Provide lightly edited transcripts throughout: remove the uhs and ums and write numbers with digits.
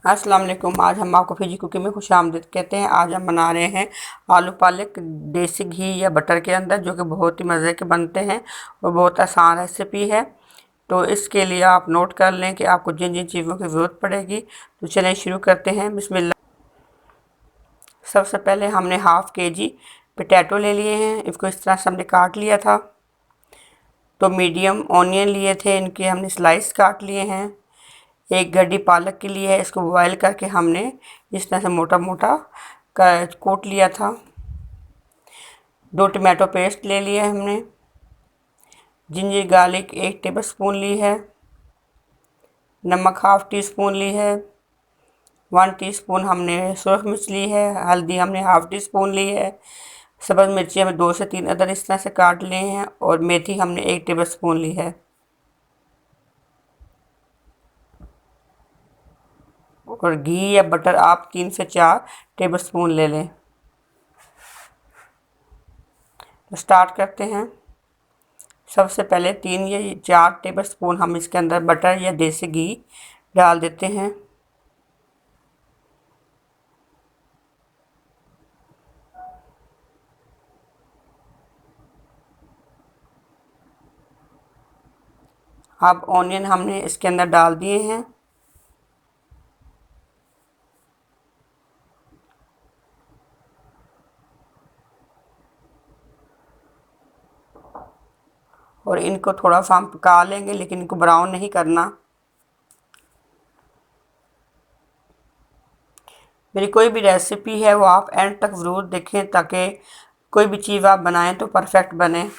अस्सलाम वालेकुम। आज हम आपको फिजी कुकिंग में खुश आमदीद कहते हैं। आज हम बना रहे हैं आलू पालक देसी घी या बटर के अंदर, जो कि बहुत ही मज़े के बनते हैं और बहुत आसान रेसिपी है। तो इसके लिए आप नोट कर लें कि आपको जिन जिन चीज़ों की ज़रूरत पड़ेगी। तो चलें शुरू करते हैं। बिस्मिल्लाह। सबसे पहले हमने हाफ़ केजी पोटैटो ले लिए हैं, इसको इस तरह से हमने काट लिया था। तो मीडियम ऑनियन लिए थे, इनके हमने स्लाइस काट लिए हैं। एक गड्डी पालक के लिए है, इसको बॉयल करके हमने इस तरह से मोटा मोटा कोट लिया था। 2 टमाटो पेस्ट ले लिया है हमने। जिंजर गार्लिक 1 टेबल स्पून ली है। नमक हाफ़ टी स्पून ली है। 1 टीस्पून हमने सूरख मिर्च ली है। हल्दी हमने हाफ़ टी स्पून ली है। सब्ज़ मिर्ची हमें 2 से 3 अदर इस तरह से काट लिए हैं और मेथी हमने 1 टेबल स्पून ली है। और घी या बटर आप 3 से 4 टेबल स्पून ले लें। तो स्टार्ट करते हैं। सबसे पहले 3 या 4 टेबल स्पून हम इसके अंदर बटर या देसी घी डाल देते हैं। अब ऑनियन हमने इसके अंदर डाल दिए हैं। और इनको थोड़ा सा हम पका लेंगे, लेकिन इनको ब्राउन नहीं करना। मेरी कोई भी रेसिपी है वो आप एंड तक ज़रूर देखें, ताकि कोई भी चीज़ आप बनाएं तो परफेक्ट बने।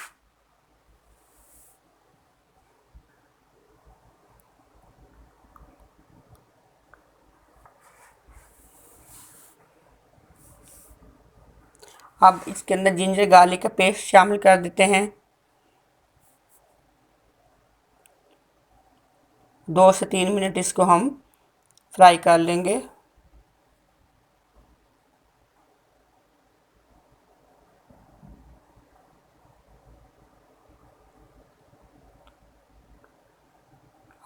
अब इसके अंदर जिंजर गार्लिक का पेस्ट शामिल कर देते हैं। 2 से 3 मिनट इसको हम फ्राई कर लेंगे।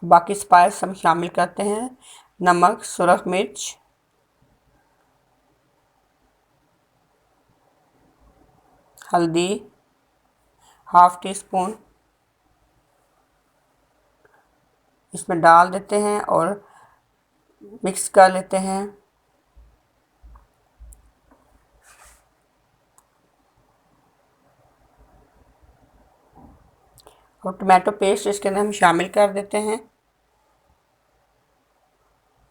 बाकी स्पाइस हम शामिल करते हैं। नमक, सुरख मिर्च, हल्दी हाफ़ टी स्पून इसमें डाल देते हैं और मिक्स कर लेते हैं। और टमाटो पेस्ट इसके अंदर हम शामिल कर देते हैं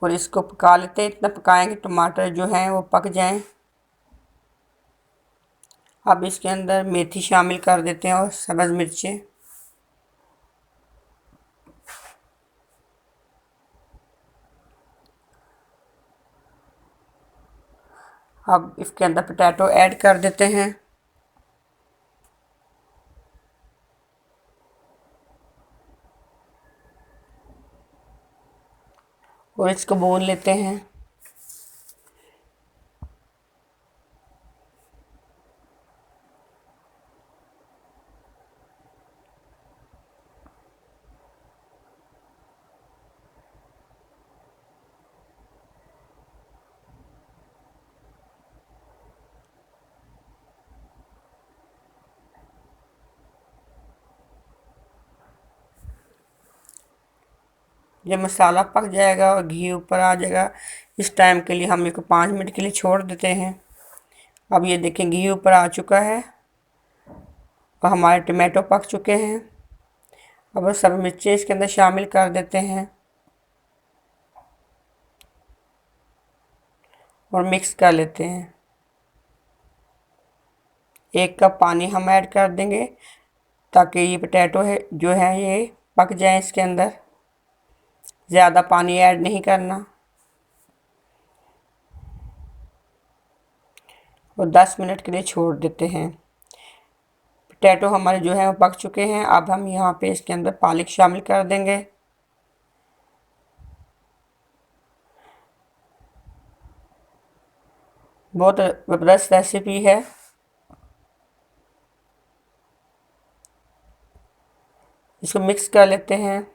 और इसको पका लेते हैं। इतना पकाएंगे टमाटर जो हैं वो पक जाएं। अब इसके अंदर मेथी शामिल कर देते हैं और सब्ज़ मिर्चें। अब इसके अंदर पोटैटो ऐड कर देते हैं और इसको भून लेते हैं। जब मसाला पक जाएगा और घी ऊपर आ जाएगा, इस टाइम के लिए हम इसको 5 मिनट के लिए छोड़ देते हैं। अब ये देखें घी ऊपर आ चुका है और हमारे टमाटो पक चुके हैं। अब सब मिर्चें इसके अंदर शामिल कर देते हैं और मिक्स कर लेते हैं। 1 कप पानी हम ऐड कर देंगे, ताकि ये पोटैटो है जो है ये पक जाए इसके अंदर। ज़्यादा पानी ऐड नहीं करना। और 10 मिनट के लिए छोड़ देते हैं। पोटैटो हमारे जो है वो पक चुके हैं। अब हम यहाँ पे इसके अंदर पालक शामिल कर देंगे। बहुत ज़बरदस्त रेसिपी है। इसको मिक्स कर लेते हैं।